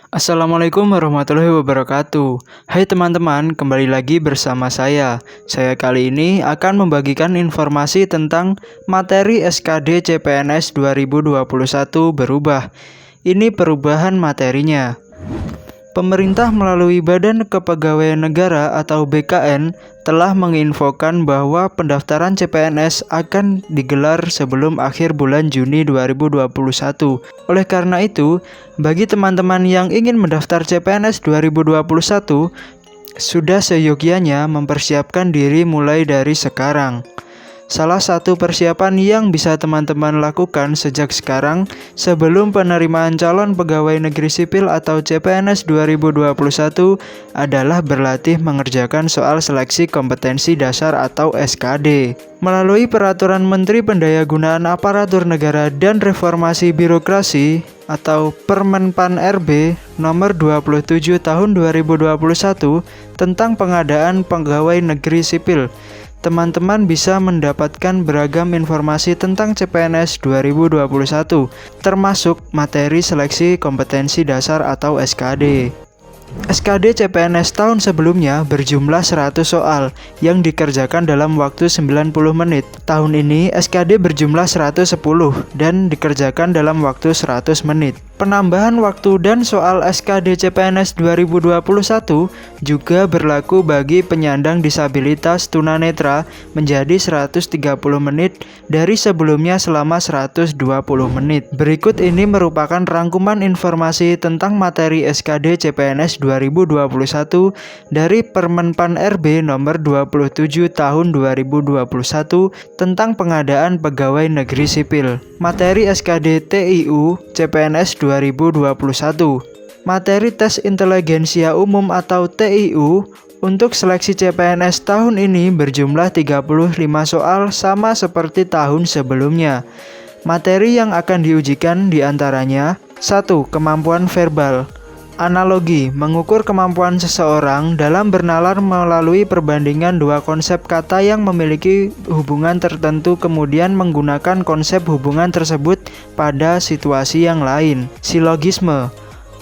Assalamualaikum warahmatullahi wabarakatuh. Hai teman-teman, kembali lagi bersama saya. Saya kali ini akan membagikan informasi tentang materi SKD CPNS 2021 berubah. Ini perubahan materinya. Pemerintah melalui Badan Kepegawaian Negara atau BKN telah menginfokan bahwa pendaftaran CPNS akan digelar sebelum akhir bulan Juni 2021. Oleh karena itu, bagi teman-teman yang ingin mendaftar CPNS 2021, sudah seyogyanya mempersiapkan diri mulai dari sekarang. Salah satu persiapan yang bisa teman-teman lakukan sejak sekarang sebelum penerimaan calon pegawai negeri sipil atau CPNS 2021 adalah berlatih mengerjakan soal seleksi kompetensi dasar atau SKD. Melalui Peraturan Menteri Pendayagunaan Aparatur Negara dan Reformasi Birokrasi atau Permenpan RB nomor 27 tahun 2021 tentang pengadaan pegawai negeri sipil, teman-teman bisa mendapatkan beragam informasi tentang CPNS 2021, termasuk materi seleksi kompetensi dasar atau SKD. SKD CPNS tahun sebelumnya berjumlah 100 soal yang dikerjakan dalam waktu 90 menit. Tahun ini SKD berjumlah 110 dan dikerjakan dalam waktu 100 menit. Penambahan waktu dan soal SKD CPNS 2021 juga berlaku bagi penyandang disabilitas tunanetra menjadi 130 menit dari sebelumnya selama 120 menit. Berikut ini merupakan rangkuman informasi tentang materi SKD CPNS 2021 dari Permenpan RB nomor 27 tahun 2021 tentang pengadaan pegawai negeri sipil. Materi SKD TIU CPNS 2021. Materi tes inteligensia umum atau TIU untuk seleksi CPNS tahun ini berjumlah 35 soal sama seperti tahun sebelumnya. Materi yang akan diujikan diantaranya 1. Kemampuan verbal. Analogi, mengukur kemampuan seseorang dalam bernalar melalui perbandingan dua konsep kata yang memiliki hubungan tertentu kemudian menggunakan konsep hubungan tersebut pada situasi yang lain. Silogisme,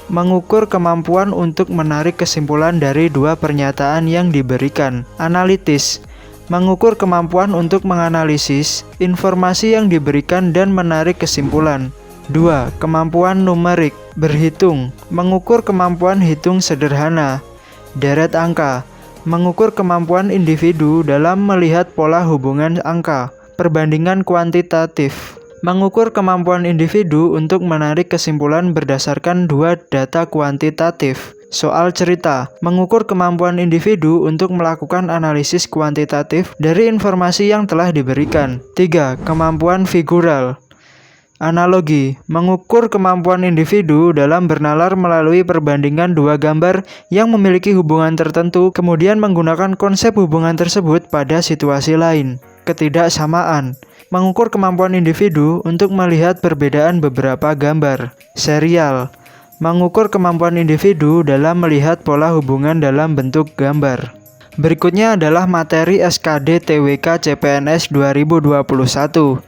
mengukur kemampuan untuk menarik kesimpulan dari dua pernyataan yang diberikan. Analitis, mengukur kemampuan untuk menganalisis informasi yang diberikan dan menarik kesimpulan. 2. Kemampuan numerik, berhitung, mengukur kemampuan hitung sederhana. Deret angka, mengukur kemampuan individu dalam melihat pola hubungan angka. Perbandingan kuantitatif, mengukur kemampuan individu untuk menarik kesimpulan berdasarkan dua data kuantitatif. Soal cerita, mengukur kemampuan individu untuk melakukan analisis kuantitatif dari informasi yang telah diberikan. 3. Kemampuan figural. Analogi, mengukur kemampuan individu dalam bernalar melalui perbandingan dua gambar yang memiliki hubungan tertentu, kemudian menggunakan konsep hubungan tersebut pada situasi lain. Ketidaksamaan, mengukur kemampuan individu untuk melihat perbedaan beberapa gambar. Serial, mengukur kemampuan individu dalam melihat pola hubungan dalam bentuk gambar. Berikutnya adalah materi SKD TWK CPNS 2021.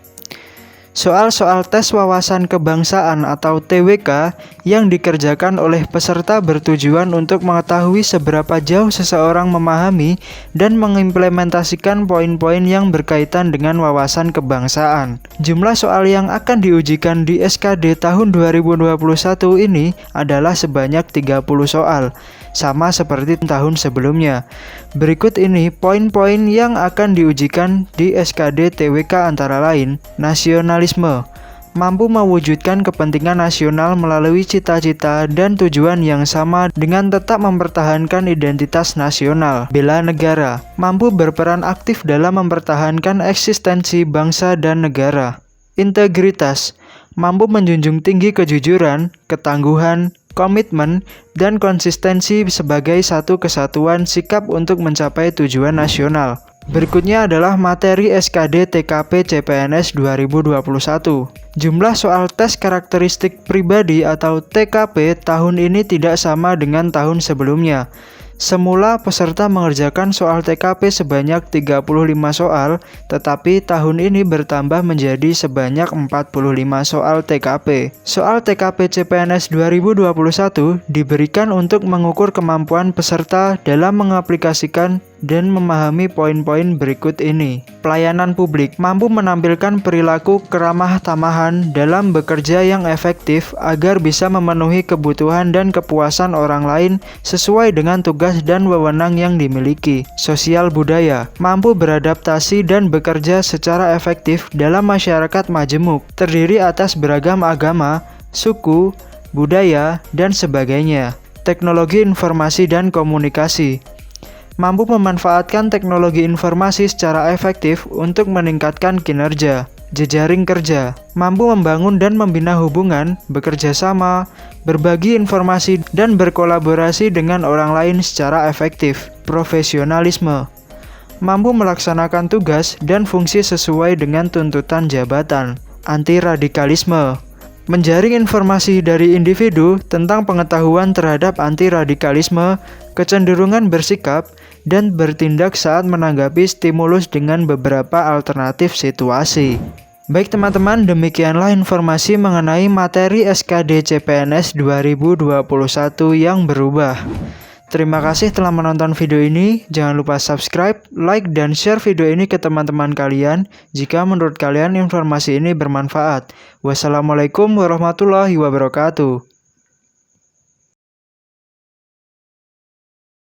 Soal-soal tes wawasan kebangsaan atau TWK yang dikerjakan oleh peserta bertujuan untuk mengetahui seberapa jauh seseorang memahami dan mengimplementasikan poin-poin yang berkaitan dengan wawasan kebangsaan. Jumlah soal yang akan diujikan di SKD tahun 2021 ini adalah sebanyak 30 soal, sama seperti tahun sebelumnya. Berikut ini poin-poin yang akan diujikan di SKD TWK antara lain: nasionalisme, mampu mewujudkan kepentingan nasional melalui cita-cita dan tujuan yang sama dengan tetap mempertahankan identitas nasional. Bela negara, mampu berperan aktif dalam mempertahankan eksistensi bangsa dan negara. Integritas, mampu menjunjung tinggi kejujuran, ketangguhan, komitmen, dan konsistensi sebagai satu kesatuan sikap untuk mencapai tujuan nasional. Berikutnya adalah materi SKD TKP CPNS 2021. Jumlah soal tes karakteristik pribadi atau TKP tahun ini tidak sama dengan tahun sebelumnya. Semula peserta mengerjakan soal TKP sebanyak 35 soal, tetapi tahun ini bertambah menjadi sebanyak 45 soal TKP. Soal TKP CPNS 2021 diberikan untuk mengukur kemampuan peserta dalam mengaplikasikan dan memahami poin-poin berikut ini. Pelayanan publik mampu menampilkan perilaku keramah tamahan dalam bekerja yang efektif agar bisa memenuhi kebutuhan dan kepuasan orang lain sesuai dengan tugas dan wewenang yang dimiliki. Sosial budaya mampu beradaptasi dan bekerja secara efektif dalam masyarakat majemuk, terdiri atas beragam agama, suku, budaya, dan sebagainya. Teknologi informasi dan komunikasi mampu memanfaatkan teknologi informasi secara efektif untuk meningkatkan kinerja. Jejaring kerja mampu membangun dan membina hubungan, bekerja sama, berbagi informasi, dan berkolaborasi dengan orang lain secara efektif. Profesionalisme mampu melaksanakan tugas dan fungsi sesuai dengan tuntutan jabatan. Anti-radikalisme menjaring informasi dari individu tentang pengetahuan terhadap anti-radikalisme, kecenderungan bersikap, dan bertindak saat menanggapi stimulus dengan beberapa alternatif situasi. Baik teman-teman, demikianlah informasi mengenai materi SKD CPNS 2021 yang berubah. Terima kasih telah menonton video ini. Jangan lupa subscribe, like, dan share video ini ke teman-teman kalian jika menurut kalian informasi ini bermanfaat. Wassalamualaikum warahmatullahi wabarakatuh.